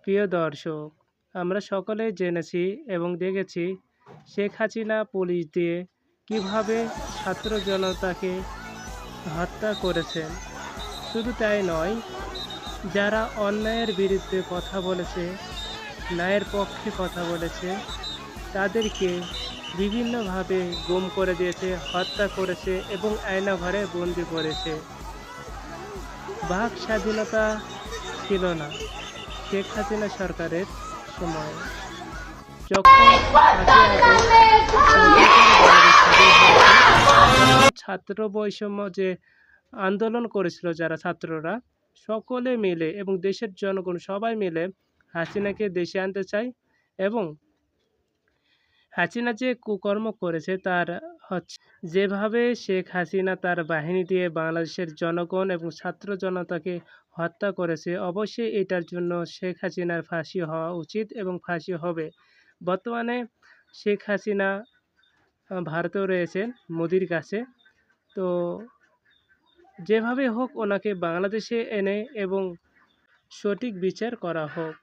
প্রিয় দর্শক, আমরা সকলেই জেনেছি এবং দেখেছি শেখ হাসিনা পুলিশ দিয়ে কিভাবে ছাত্র জনতাকে হত্যা করেছেন। শুধু তাই নয়, যারা অন্যায়ের বিরুদ্ধে কথা বলেছে, ন্যায়ের পক্ষে কথা বলেছে, তাদেরকে বিভিন্নভাবে গুম করে দিয়েছে, হত্যা করেছে এবং আয়নাঘরে বন্দি করেছে। বাক স্বাধীনতা ছিল না শেখ হাসিনা সরকারের সময়। যখন 5ই আগস্ট ছাত্র বৈষম্য যে আন্দোলন করেছিল যারা ছাত্ররা, সকলে মিলে এবং দেশের জনগণ সবাই মিলে হাসিনাকে দেশে আনতে চায় এবং হাসিনা যে কুকর্ম করেছে তার হচ্ছে যেভাবে শেখ হাসিনা তার বাহিনী দিয়ে বাংলাদেশের জনগণ এবং ছাত্র জনতাকে হত্যা করেছে, অবশ্যই এটার জন্য শেখ হাসিনার ফাঁসি হওয়া উচিত এবং ফাঁসি হবে। বর্তমানে শেখ হাসিনা ভারতেও রয়েছেন মোদির কাছে। তো যেভাবে হোক ওনাকে বাংলাদেশে এনে এবং সঠিক বিচার করা হোক।